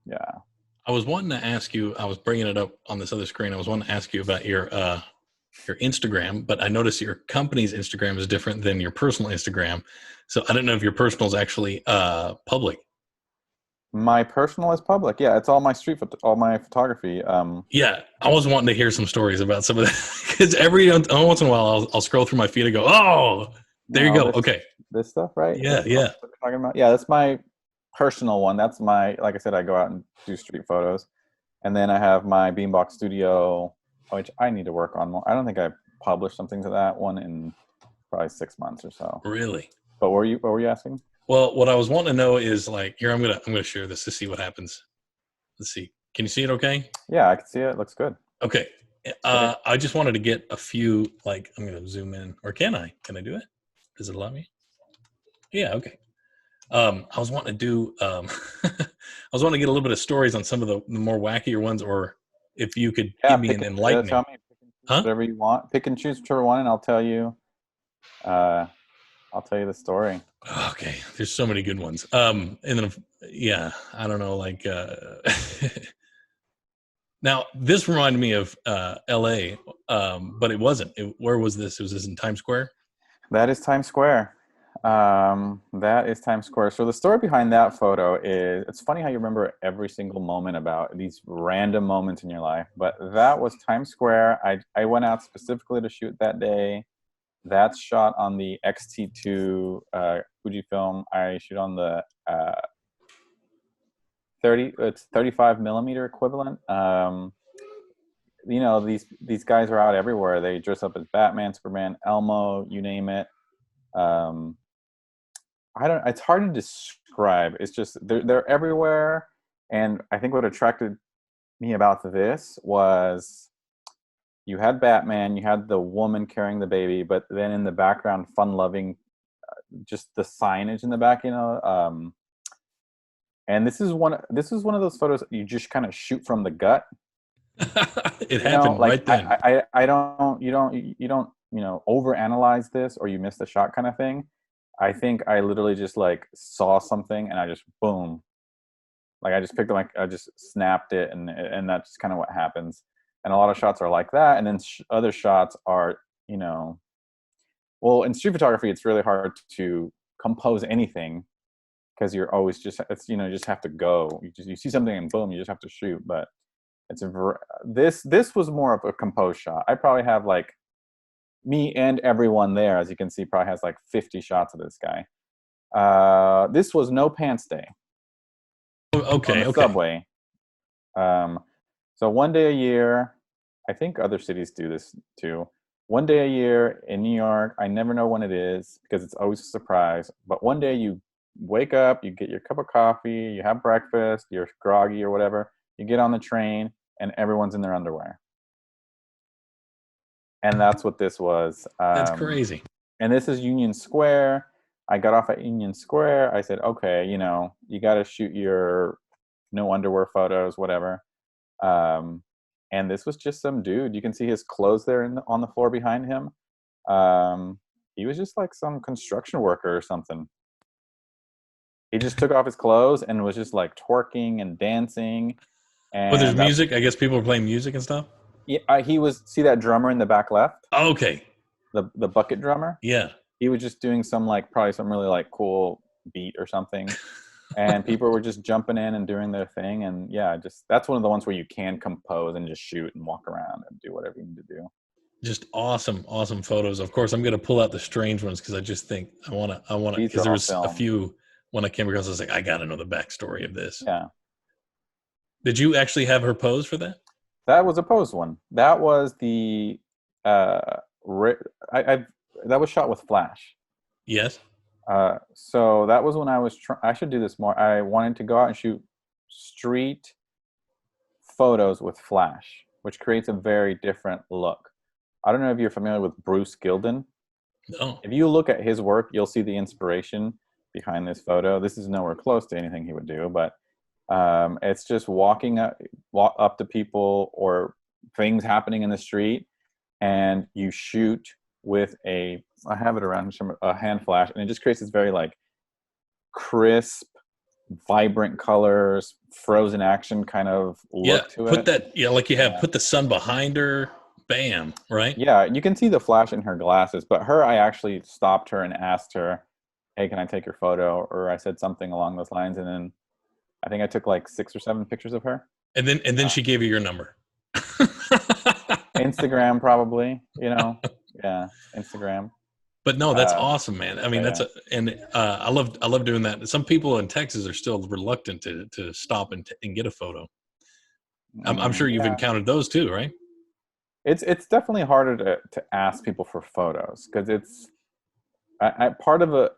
Yeah. I was wanting to ask you, I was bringing it up on this other screen. I was wanting to ask you about your Instagram, but I noticed your company's Instagram is different than your personal Instagram. So I don't know if your personal is actually public. My personal is public. Yeah, it's all my all my photography. Yeah, I was wanting to hear some stories about some of that because every once in a while I'll scroll through my feed and go, oh, there you No, go. Okay, this stuff, right? yeah, This is yeah. what we're talking about. Yeah, that's my personal one. That's my, like I said, I go out and do street photos, and then I have my Beanbox Studio, which I need to work on more. I don't think I published something to that one in probably 6 months or so. Really. But what were you asking? Well, what I was wanting to know is like here I'm gonna share this to see what happens. Let's see. Can you see it? Okay. Yeah, I can see it. It looks good. Okay. Okay. I just wanted to get a few. Like I'm gonna zoom in, or can I? Can I do it? Does it allow me? Yeah. Okay. I was wanting to do. I was wanting to get a little bit of stories on some of the more wackier ones, or if you could Yeah, give me an tell enlightening. me, pick and choose Huh? whatever you want. Pick and choose whichever one, and uh, I'll tell you the story. Okay. There's so many good ones. And then yeah, I don't know. Like now, this reminded me of L.A., but it wasn't. Where was this? Was this in Times Square? That is Times Square. That is Times Square. So the story behind that photo is, it's funny how you remember every single moment about these random moments in your life, but that was Times Square. I went out specifically to shoot that day. That's shot on the X-T2 Fujifilm. I shoot on the 35 millimeter equivalent. These guys are out everywhere. They dress up as Batman, Superman, Elmo, you name it. Um, I don't. It's hard to describe. It's just they're everywhere, and I think what attracted me about this was you had Batman, you had the woman carrying the baby, but then in the background, fun-loving, just the signage in the back, and this is one of those photos that you just kind of shoot from the gut. It happened Like right then. I don't you don't overanalyze this or you miss the shot kind of thing. I think I literally just like saw something and I just boom, like I just picked up, like I just snapped it, and that's just kind of what happens. And a lot of shots are like that, and then other shots are, well, in street photography, it's really hard to compose anything because you're always you just have to go. You see something and boom, you just have to shoot. But this was more of a composed shot. I probably have like me and everyone there, as you can see, probably has like 50 shots of this guy. This was no pants day on Okay, the okay. subway. Um, so one day a year, I think other cities do this too. One day a year in New York, I never know when it is because it's always a surprise. But one day you wake up, you get your cup of coffee, you have breakfast, you're groggy or whatever, you get on the train, and everyone's in their underwear. And that's what this was. That's crazy. And this is Union Square. I got off at Union Square. I said, okay, you got to shoot your no underwear photos, whatever. Um, and this was just some dude. You can see his clothes there on the floor behind him. He was just like some construction worker or something. He just took off his clothes and was just like twerking and dancing. Well, there's And that's, music. I guess people are playing music and stuff. yeah, he was, see that drummer in the back left, Okay. the bucket drummer. Yeah. He was just doing probably some really like cool beat or something. And people were just jumping in and doing their thing. And yeah, just that's one of the ones where you can compose and just shoot and walk around and do whatever you need to do. Just awesome, awesome photos. Of course, I'm going to pull out the strange ones because I just think I want to, These because are there all was a filmed. few when I came across, I was like, I got to know the backstory of this. Yeah. Did you actually have her pose for that? That was a pose one. That was the, that was shot with flash. Yes. So that was when I should do this more. I wanted to go out and shoot street photos with flash, which creates a very different look. I don't know if you're familiar with Bruce Gilden. No. If you look at his work, you'll see the inspiration behind this photo. This is nowhere close to anything he would do, but it's just walking up to people or things happening in the street, and you shoot with I have it around, a hand flash, and it just creates this very like crisp, vibrant colors, frozen action kind of Yeah, look to put it. that. Yeah, like you have put the sun behind her. Bam, right? Yeah, you can see the flash in her glasses, but her, I actually stopped her and asked her, "Hey, can I take your photo?" Or I said something along those lines, and then I think I took like 6 or 7 pictures of her. And then she gave you your number. Instagram, probably, yeah, Instagram. But no, that's Uh, awesome, man. I mean, yeah, I love doing that. Some people in Texas are still reluctant to stop and get a photo. I'm sure you've yeah. encountered those too, right? It's definitely harder to ask people for photos because it's I part of a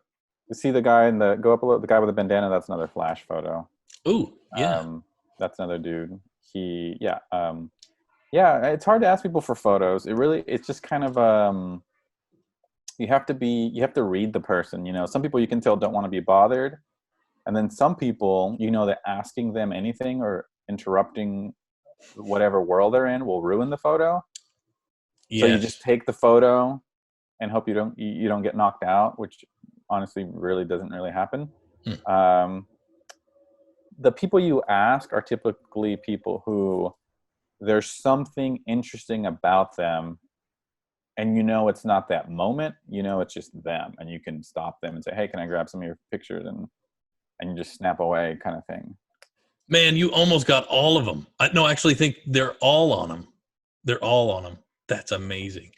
see the guy in the go up a little the guy with the bandana. That's another flash photo. Ooh, yeah, Um, that's another dude. He yeah, it's hard to ask people for photos. It's just kind of you have to read the person. Some people you can tell don't want to be bothered, and then some people that asking them anything or interrupting whatever world they're in will ruin the photo. So you just yes, take the photo and hope you don't get knocked out, which honestly really doesn't really happen. hmm. Um, the people you ask are typically people who there's something interesting about them, and it's not that moment. It's just them, and you can stop them and say, "Hey, can I grab some of your pictures?" and you just snap away, kind of thing. Man, you almost got all of them. I no, I actually think they're all on them. They're all on them. That's amazing.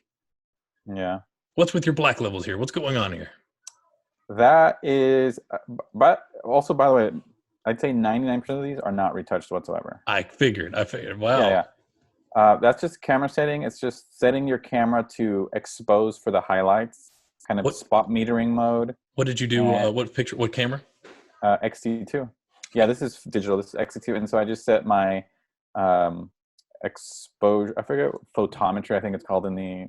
Yeah, What's with your black levels here? What's going on here? that is. But also, by the way, I'd say 99% of these are not retouched whatsoever. I figured. I figured. Yeah, Wow. yeah. That's just camera setting. It's just setting your camera to expose for the highlights, kind of What spot metering mode, what did you do? and What picture? What camera? XT2. Yeah, this is digital. This is XT2, and so I just set my um, exposure. I forget photometry. I think it's called in the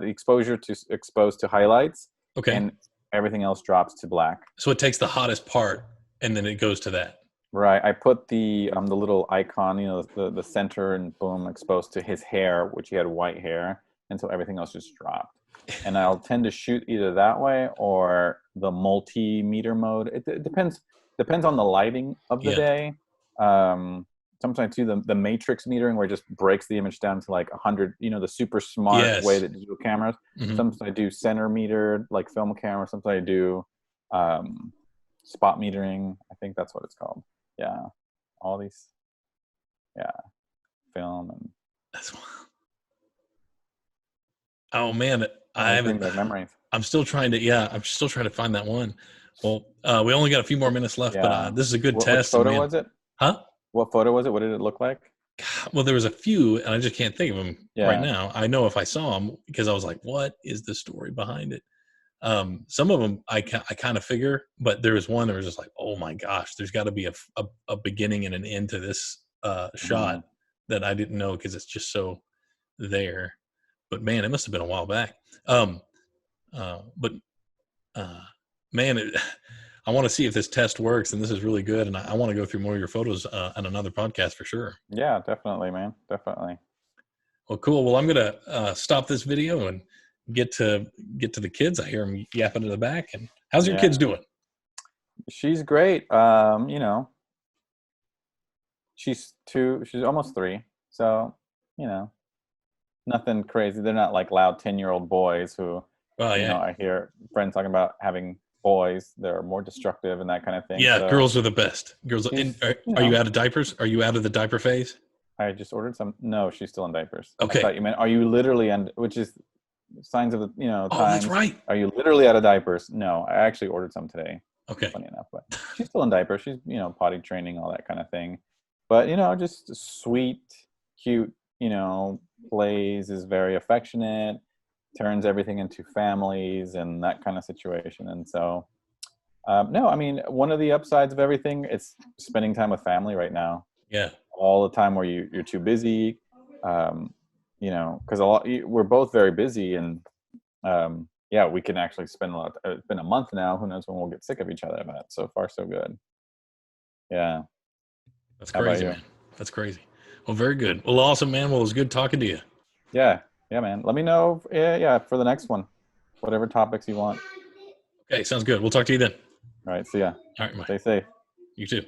exposure to expose to highlights, Okay. and everything else drops to black. So it takes the hottest part and then it goes to that. Right. I put the little icon, the center, and boom, exposed to his hair, which he had white hair, and so everything else just dropped. And I'll tend to shoot either that way or the multimeter mode. It depends on the lighting of the Yeah. day. Um, Sometimes too the matrix metering where it just breaks the image down to like 100. The super smart way Yes. that digital cameras. Hmm. Sometimes I do center metered like film camera. Sometimes I do spot metering. I think that's what it's called. Yeah, all these, yeah, film and That's oh man, I these haven't. bring back memories. I'm still trying to. Yeah, I'm still trying to find that one. Well, we only got a few more minutes left, but Yeah. this is a good Which test. And photo man, was it? huh? What photo was it? What did it look like? Well, there was a few, and I just can't think of them right Yeah. now. I know if I saw them because I was like, "What is the story behind it?" Some of them I kind of figure, but there was one that was just like, "Oh my gosh, there's got to be a beginning and an end to this shot Mhm. that I didn't know because it's just so there." But man, it must have been a while back. Um, but uh, man, I want to see if this test works, and this is really good, and I want to go through more of your photos on another podcast for sure. Yeah, definitely, man. Definitely. Well, cool. Well, I'm gonna stop this video and get to the kids. I hear them yapping in the back. And how's your Yeah. kids doing? She's great. She's 2, she's almost 3. So, you know, nothing crazy. They're not like loud 10-year-old boys who, Oh yeah, I hear friends talking about having boys. They're more destructive and that kind of thing. yeah. So Girls are the best. Girls. And she's, are you out of diapers? Are you out of the diaper phase? I just ordered some. No, she's still in diapers. I Okay. thought you meant, are you literally on, which is signs of the, Oh, that's times. right. Are you literally out of diapers? No, I actually ordered some today, Okay. funny enough, but she's still in diapers. She's, potty training, all that kind of thing. But, just sweet, cute, plays, is very affectionate, turns everything into families and that kind of situation. And so, no, I mean, one of the upsides of everything, it's spending time with family right now. Yeah. All the time where you're too busy, because we're both very busy, and yeah, we can actually spend a lot. It's been a month now. Who knows when we'll get sick of each other? But so far, so good. Yeah. That's How about crazy, you? man. That's crazy. Well, very good. Well, awesome, man. Well, it was good talking to you. Yeah. Yeah, man. Let me know. Yeah, for the next one, whatever topics you want. Okay, sounds good. We'll talk to you then. All right. See ya. All right, bye. Stay safe. You too.